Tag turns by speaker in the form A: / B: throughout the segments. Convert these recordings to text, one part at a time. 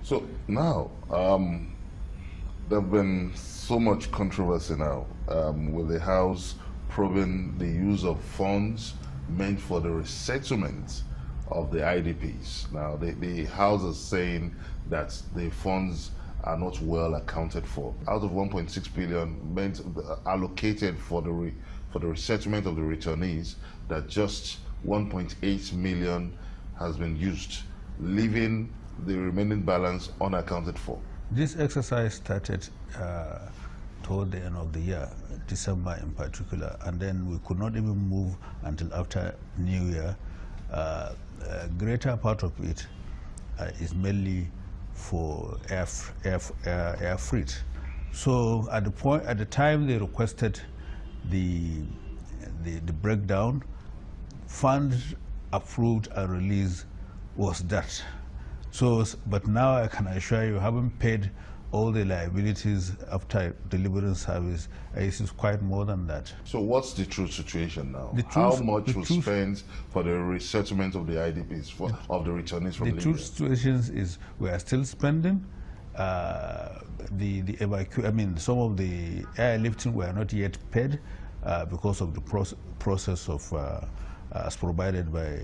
A: So now, there have been so much controversy now with the House probing the use of funds meant for the resettlement of the IDPs. Now, the House is saying that the funds are not well accounted for. Out of 1.6 billion meant allocated for the resettlement of the returnees, that just 1.8 million has been used, leaving the remaining balance unaccounted for.
B: This exercise started toward the end of the year, December in particular, and then we could not even move until after New Year. A greater part of it is mainly for air freight. So at the time they requested the breakdown, funds approved and released was that. So, but now I can assure you, having paid all the liabilities after delivering service, it is quite more than that.
A: So what's the true situation now? How much was spent for the resettlement of the IDPs, of the returnees from Libya?
B: The true situation is we are still spending. Some of the airlifting were not yet paid because of the process of as provided by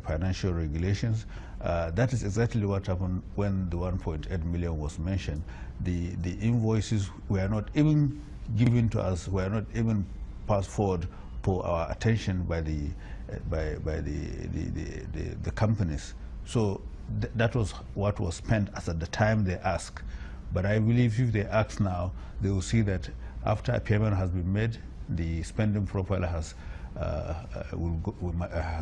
B: financial regulations. That is exactly what happened when the 1.8 million was mentioned. The invoices were not even given to us, were not even passed forward for our attention by the companies. So that was what was spent as at the time they asked. But I believe if they ask now, they will see that after a payment has been made, the spending profile has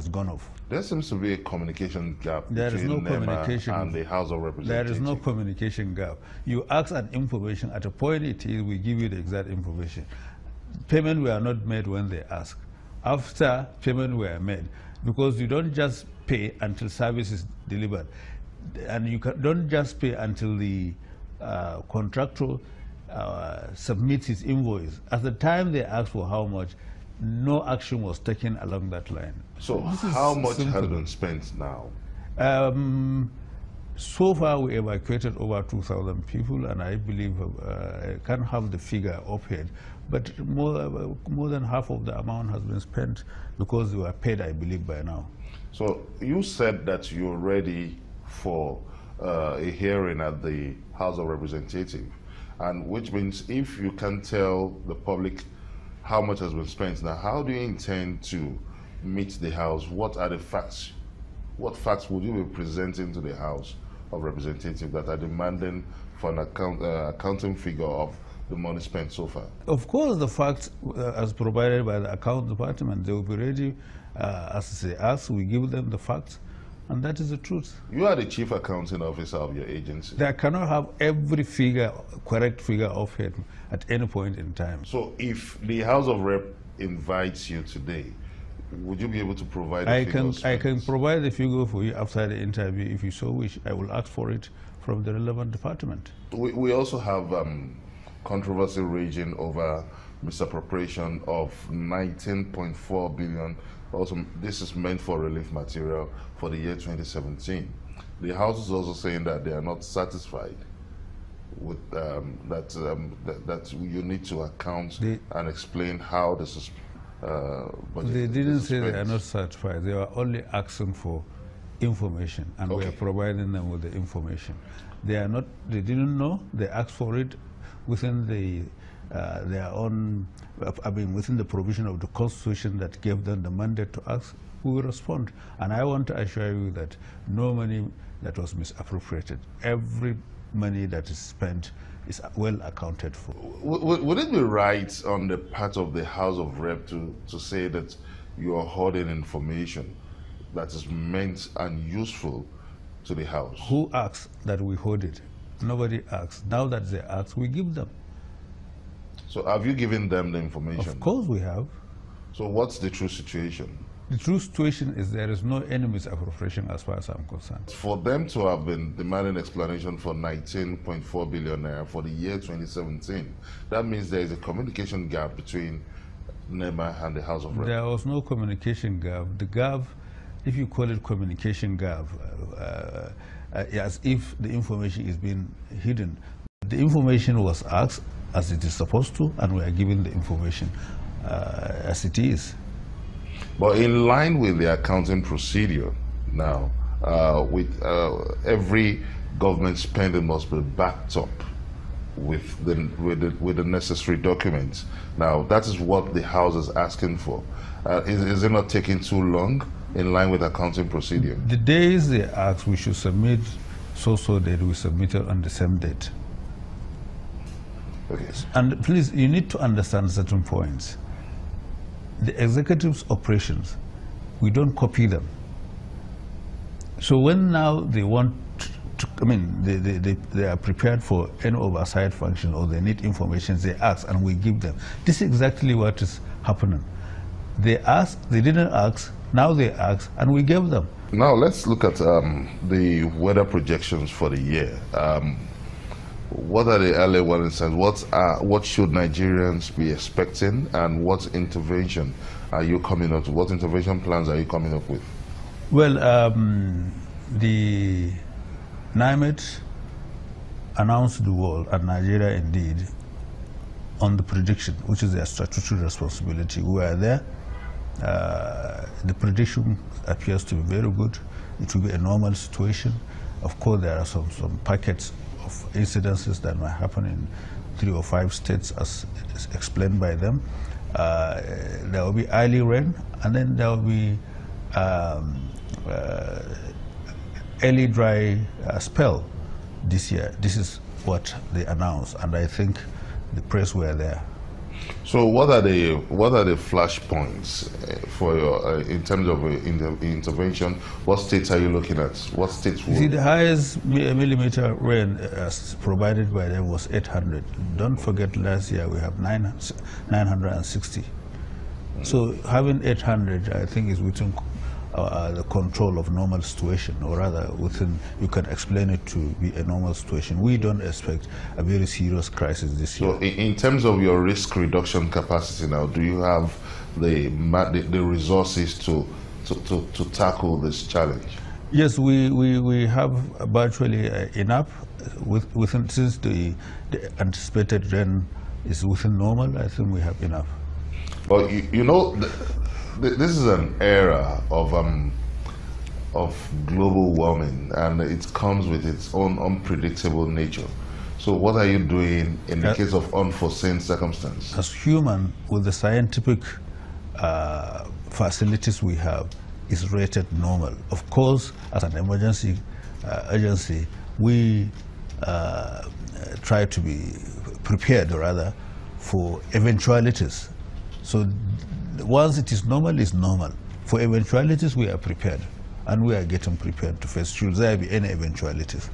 B: gone off.
A: There seems to be a communication gap
B: between
A: NEMA and the House of Representatives.
B: There is no communication gap. You ask an information, at a point it is, we give you the exact information. Payment were not made when they ask. After payment were made, because you don't just pay until service is delivered, and you don't just pay until the contractor submits his invoice. At the time they asked for how much, no action was taken along that line.
A: So how much has been spent now?
B: So far we evacuated over 2,000 people, and I believe I can't have the figure offhand, but more than half of the amount has been spent because they were paid, I believe, by now.
A: So you said that you're ready for a hearing at the House of Representatives, and which means if you can tell the public how much has been spent, now how do you intend to meet the House? What are the facts? What facts would you be presenting to the House of Representatives that are demanding for an accounting figure of the money spent so far?
B: Of course, the facts as provided by the account department, they will be ready as they ask. We give them the facts, and that is the truth.
A: You are the chief accounting officer of your agency.
B: They cannot have every figure, correct figure offhand at any point in time.
A: So if the House of Rep invites you today, would you be able to provide the figures?
B: I can provide the figure for you after the interview. If you so wish, I will ask for it from the relevant department.
A: We also have controversy raging over misappropriation of 19.4 billion. Also, this is meant for relief material for the year 2017. The House is also saying that they are not satisfied with that you need to account and explain how this is.
B: They didn't say they are not satisfied. They were only asking for information, and we are providing them with the information. They are not. They didn't know. They asked for it within their own. Within the provision of the Constitution that gave them the mandate to ask. We will respond, and I want to assure you that no money that was misappropriated. Every money that is spent is well accounted for.
A: Would it be right on the part of the House of Rep to say that you are holding information that is meant and useful to the House?
B: Who asks that we hold it? Nobody asks. Now that they ask, we give them.
A: So have you given them the information?
B: Of course we have.
A: So what's the true situation?
B: The true situation is there is no any misappropriation as far as I'm concerned.
A: For them to have been demanding explanation for 19.4 billion naira for the year 2017, that means there is a communication gap between NEMA and the House of Reps.
B: There was no communication gap. The gap, if you call it communication gap, as if the information is being hidden. The information was asked as it is supposed to, and we are given the information as it is.
A: But in line with the accounting procedure now, with every government spending must be backed up with the necessary documents. Now, that is what the House is asking for. Is it not taking too long in line with accounting procedure?
B: The days they asked we should submit so that we submitted on the same date.
A: Okay.
B: And please, you need to understand certain points. The executive's operations, we don't copy them. So when now they want to, I mean, they are prepared for any oversight function or they need information, they ask and we give them. This is exactly what is happening. They asked, they didn't ask, now they ask and we gave them.
A: Now let's look at the weather projections for the year. What are the early warning signs? What should Nigerians be expecting, and what intervention are you coming up with? What intervention plans are you coming up with?
B: Well, the NEMA announced the world, and Nigeria indeed, on the prediction, which is their statutory responsibility. We are there. The prediction appears to be very good. It will be a normal situation. Of course, there are some packets of incidences that might happen in 3 or 5 states, as explained by them. There will be early rain, and then there will be early dry spell this year. This is what they announced, and I think the press were there.
A: So what are the flash points for your in terms of intervention? What states are you looking at? What states will...
B: See, the highest millimeter rain provided by them was 800. Don't forget last year we have 960. So having 800, I think, is within the control of normal situation, or rather within, you can explain it to be a normal situation. We don't expect a very serious crisis this year.
A: So in terms of your risk reduction capacity now, do you have the resources to tackle this challenge?
B: Yes, we have virtually enough. Within, since the anticipated rain is within normal, I think we have enough.
A: Well, you know, this is an era of global warming, and it comes with its own unpredictable nature. So what are you doing in the case of unforeseen circumstances?
B: As human, with the scientific facilities we have, is rated normal. Of course, as an emergency agency, we try to be prepared, rather, for eventualities. So once it is normal, it's normal. For eventualities, we are prepared, and we are getting prepared to face should there be any eventualities.